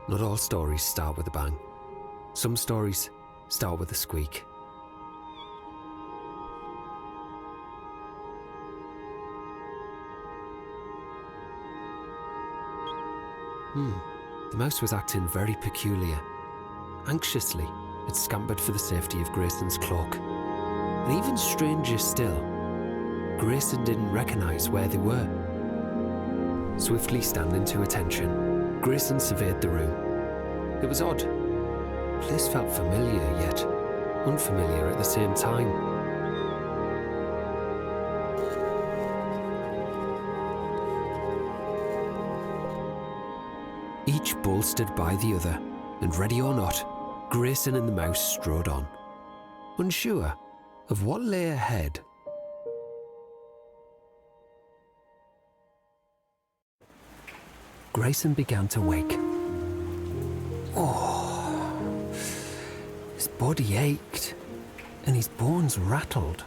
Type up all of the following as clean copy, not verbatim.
Not all stories start with a bang. Some stories start with a squeak. The mouse was acting very peculiar. Anxiously, it scampered for the safety of Grayson's cloak. And even stranger still, Grayson didn't recognise where they were. Swiftly standing to attention, Grayson surveyed the room. It was odd. The place felt familiar, yet unfamiliar at the same time. Each bolstered by the other, and ready or not, Grayson and the mouse strode on, unsure of what lay ahead. Grayson began to wake. His body ached, and his bones rattled.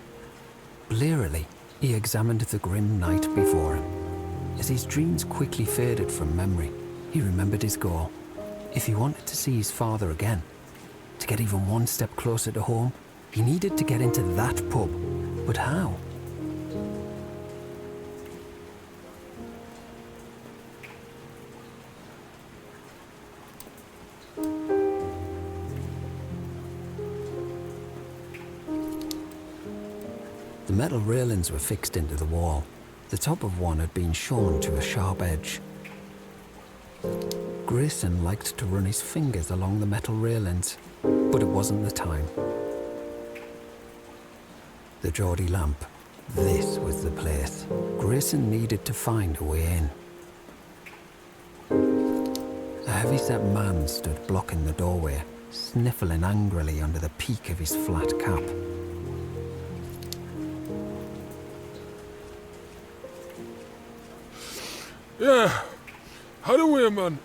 Blearily, he examined the grim night before him. As his dreams quickly faded from memory, he remembered his goal. If he wanted to see his father again, to get even one step closer to home, he needed to get into that pub. But how? The metal railings were fixed into the wall. The top of one had been shorn to a sharp edge. Grayson liked to run his fingers along the metal railings, but it wasn't the time. The Geordie lamp. This was the place. Grayson needed to find a way in. A heavy-set man stood blocking the doorway, sniffling angrily under the peak of his flat cap. Yeah, how do we, man?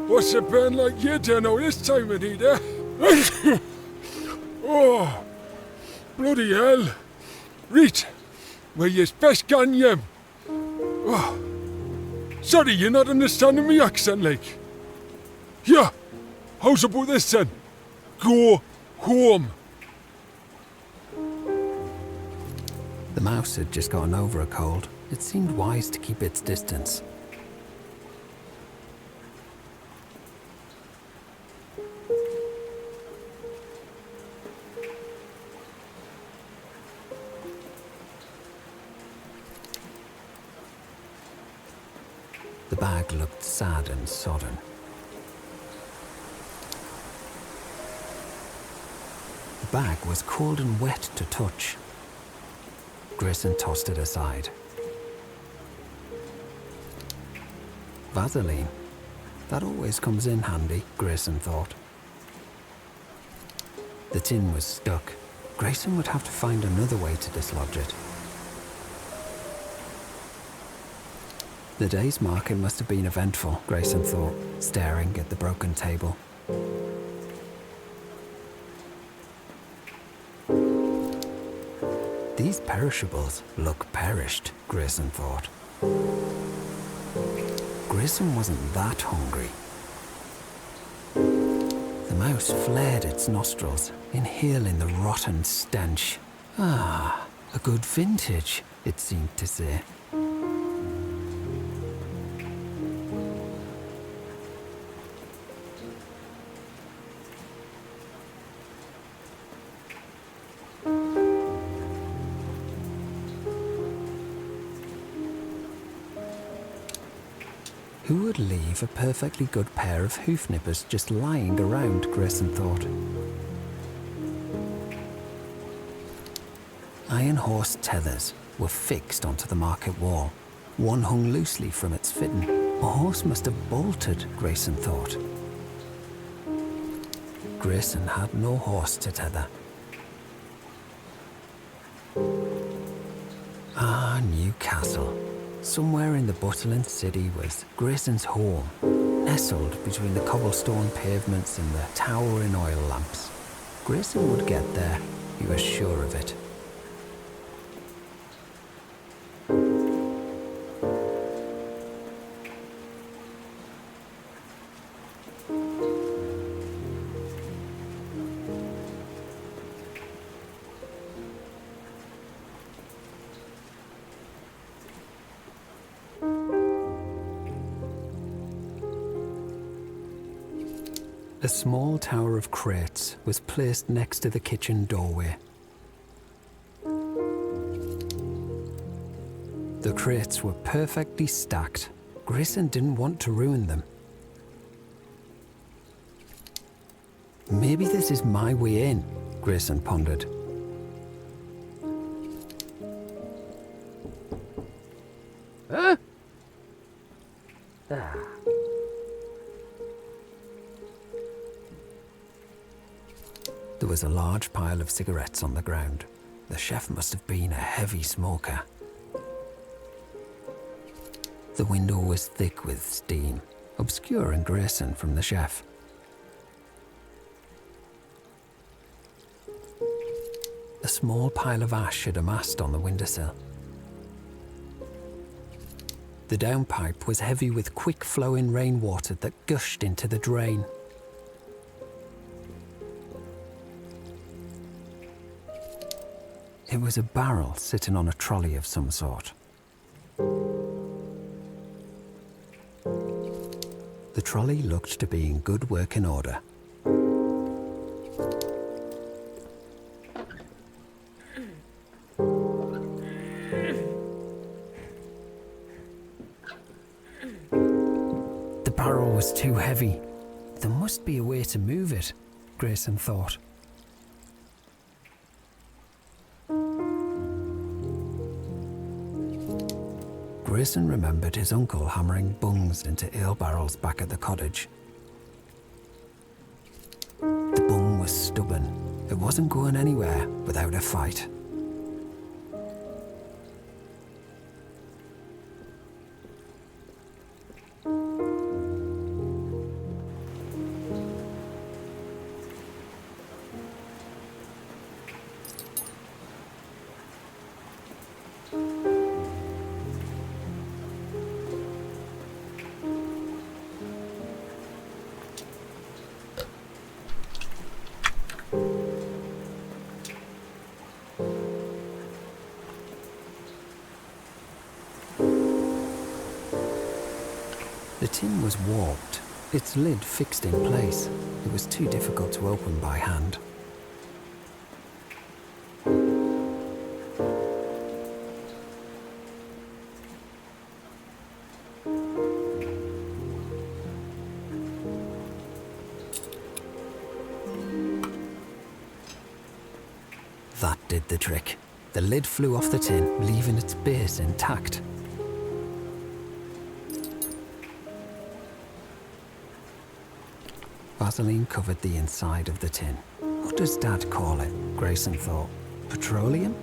What's it been like you don't know this time of need, eh? Oh, bloody hell. Reet, where you's best gone, yem. Oh, sorry, you're not understanding me accent, like. Yeah, how's about this then? Go home. The mouse had just gotten over a cold. It seemed wise to keep its distance. The bag looked sad and sodden. The bag was cold and wet to touch. Grayson tossed it aside. Vaseline. That always comes in handy, Grayson thought. The tin was stuck. Grayson would have to find another way to dislodge it. The day's market must have been eventful, Grayson thought, staring at the broken table. These perishables look perished, Grayson thought. Grayson wasn't that hungry. The mouse flared its nostrils, inhaling the rotten stench. Ah, a good vintage, it seemed to say. Who would leave a perfectly good pair of hoof nippers just lying around, Grayson thought. Iron horse tethers were fixed onto the market wall. One hung loosely from its fitting. A horse must have bolted, Grayson thought. Grayson had no horse to tether. Ah, Newcastle. Somewhere in the bustling city was Grayson's home, nestled between the cobblestone pavements and the towering oil lamps. Grayson would get there, he was sure of it. A small tower of crates was placed next to the kitchen doorway. The crates were perfectly stacked. Grayson didn't want to ruin them. Maybe this is my way in, Grayson pondered. Huh? There was a large pile of cigarettes on the ground. The chef must have been a heavy smoker. The window was thick with steam, obscuring Grayson from the chef. A small pile of ash had amassed on the windowsill. The downpipe was heavy with quick-flowing rainwater that gushed into the drain. It was a barrel sitting on a trolley of some sort. The trolley looked to be in good working order. The barrel was too heavy. There must be a way to move it, Grayson thought. Grayson remembered his uncle hammering bungs into ale barrels back at the cottage. The bung was stubborn. It wasn't going anywhere without a fight. The tin was warped, its lid fixed in place. It was too difficult to open by hand. That did the trick. The lid flew off the tin, leaving its base intact. Vaseline covered the inside of the tin. What does Dad call it? Grayson thought. Petroleum?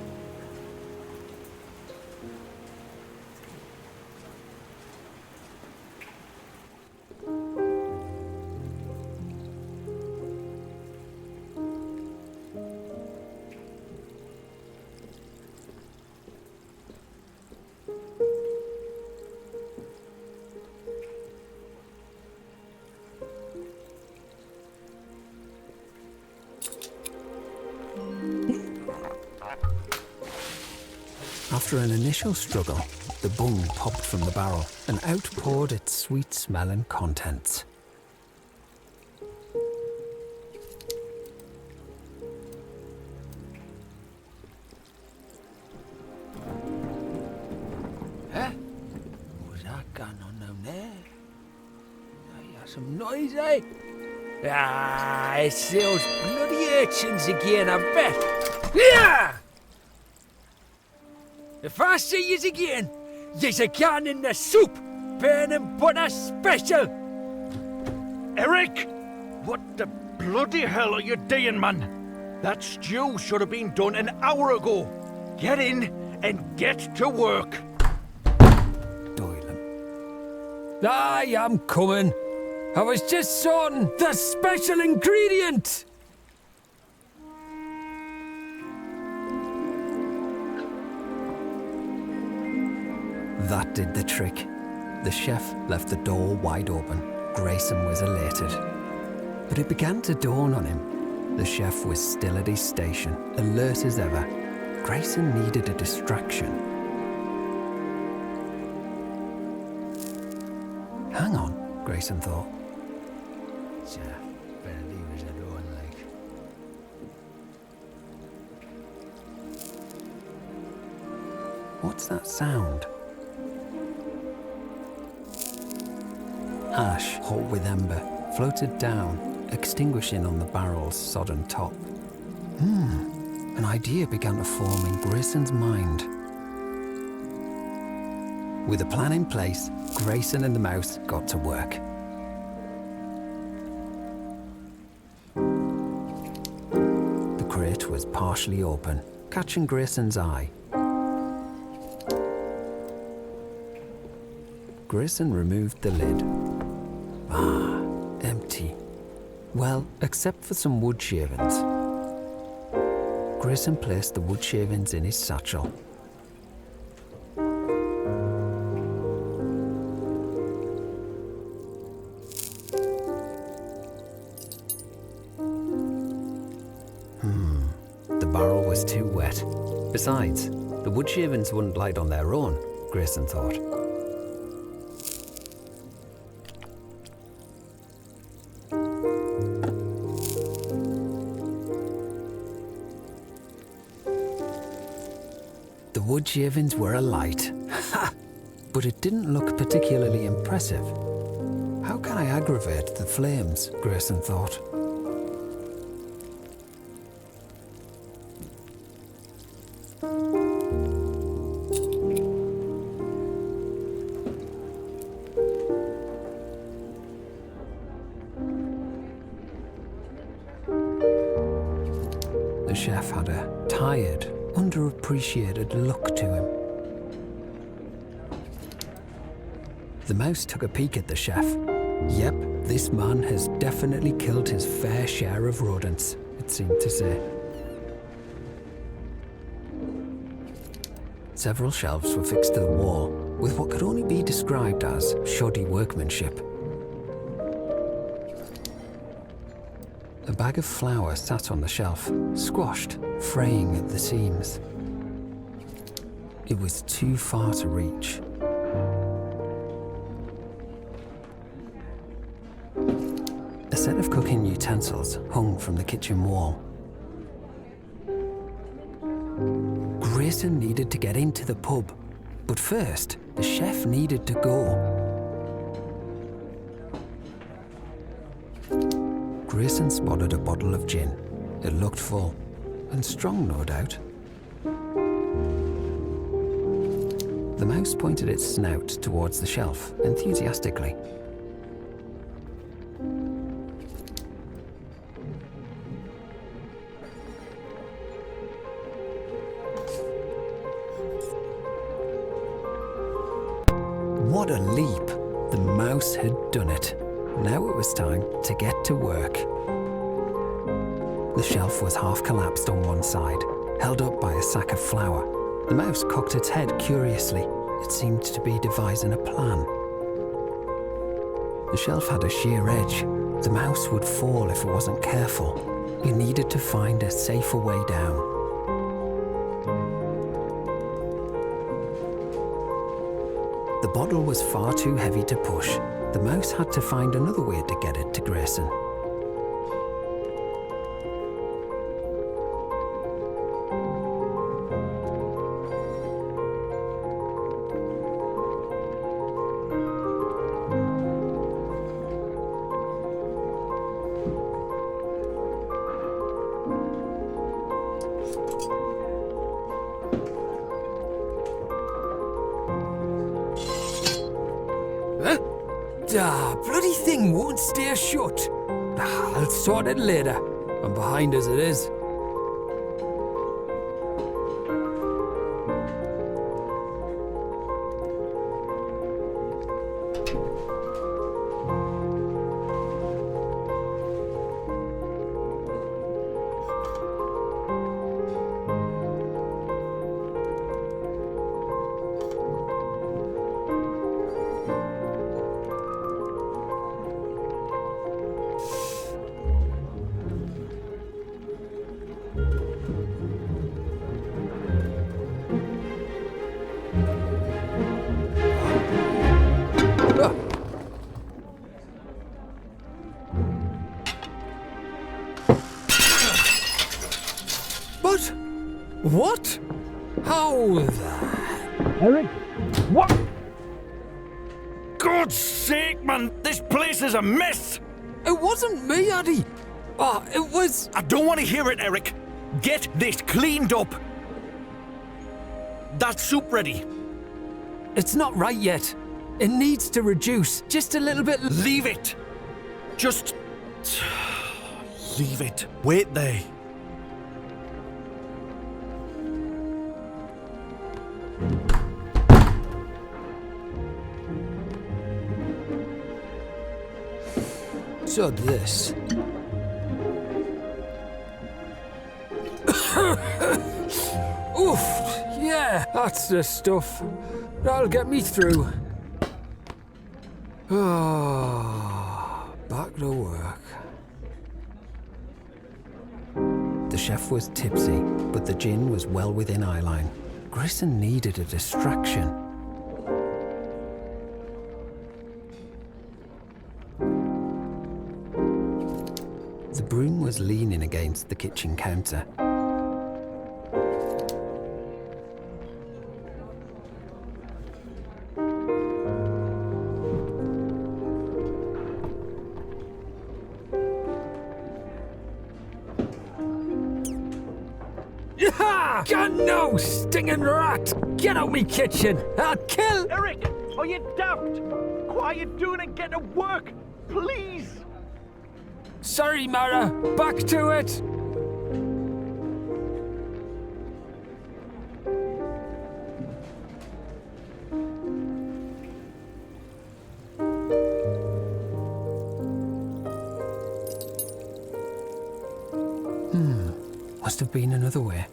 After an initial struggle, the bung popped from the barrel and out poured its sweet-smelling contents. Huh? What's that going on down there? I hear some noise, eh? Ah, it's those bloody urchins again, I bet. Yeah! If I see yous again, yous again in the soup, burning butter special. Eric! What the bloody hell are you doing, man? That stew should have been done an hour ago. Get in and get to work. Doyle. I am coming. I was just sorting the special ingredient. That did the trick. The chef left the door wide open. Grayson was elated. But it began to dawn on him. The chef was still at his station, alert as ever. Grayson needed a distraction. Hang on, Grayson thought. Chef, What's that sound? Ash, hot with ember, floated down, extinguishing on the barrel's sodden top. An idea began to form in Grayson's mind. With a plan in place, Grayson and the mouse got to work. The crate was partially open, catching Grayson's eye. Grayson removed the lid. Empty. Well, except for some wood shavings. Grayson placed the wood shavings in his satchel. The barrel was too wet. Besides, the wood shavings wouldn't light on their own, Grayson thought. The wood shavings were alight. But it didn't look particularly impressive. How can I aggravate the flames? Grayson thought. The chef had a tired, underappreciated look to him. The mouse took a peek at the chef. Yep, this man has definitely killed his fair share of rodents, it seemed to say. Several shelves were fixed to the wall with what could only be described as shoddy workmanship. A bag of flour sat on the shelf, squashed, fraying at the seams. It was too far to reach. A set of cooking utensils hung from the kitchen wall. Grayson needed to get into the pub, but first, the chef needed to go. Grayson spotted a bottle of gin. It looked full, and strong, no doubt. The mouse pointed its snout towards the shelf enthusiastically. What a leap! The mouse had done it. Now it was time to get to work. The shelf was half collapsed on one side, held up by a sack of flour. The mouse cocked its head curiously. It seemed to be devising a plan. The shelf had a sheer edge. The mouse would fall if it wasn't careful. It needed to find a safer way down. The bottle was far too heavy to push. The mouse had to find another way to get it to Grayson. Bloody thing won't stay shut. I'll sort it later. I'm behind as it is. What? How the Eric? What? God's sake, man! This place is a mess! It wasn't me, Addy. Oh, it was... I don't want to hear it, Eric. Get this cleaned up. That soup ready. It's not right yet. It needs to reduce just a little bit. Leave it. Just... leave it. Wait there. So this. Oof, yeah, that's the stuff. That'll get me through. Oh, back to work. The chef was tipsy, but the gin was well within eyeline. Grayson needed a distraction. The broom was leaning against the kitchen counter. Yeah! God no, stinging rat! Get out me kitchen! I'll kill... Eric, are you daft? What are you doing and get to work? Please! Sorry, Mara. Back to it. Must have been another way.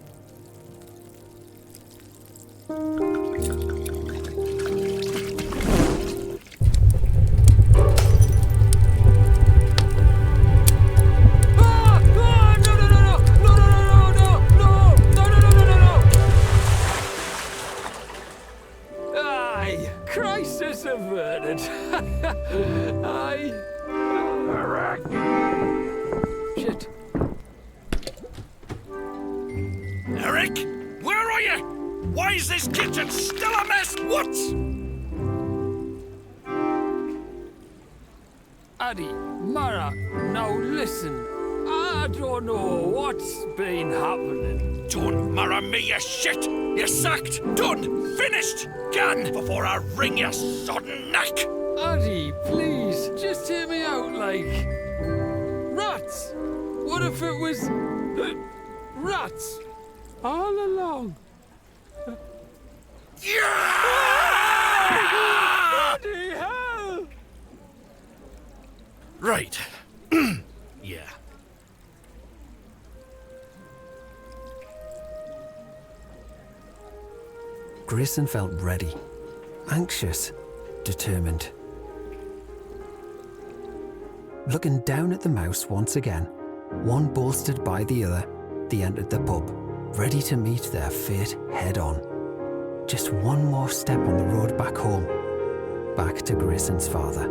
Crisis averted. Aye. Shit. Eric, where are you? Why is this kitchen still a mess? What? Addy, Mara, now listen. I don't know what's been happening. Don't marry me, you shit! You're sacked! Done! Finished! Gone! Before I wring your sodden neck! Addy, please, just hear me out, like... Rats! What if it was... rats? All along. Yeah! Bloody hell! Right. Yeah. Grayson felt ready, anxious, determined. Looking down at the mouse once again, one bolstered by the other, they entered the pub, ready to meet their fate head-on. Just one more step on the road back home, back to Grayson's father.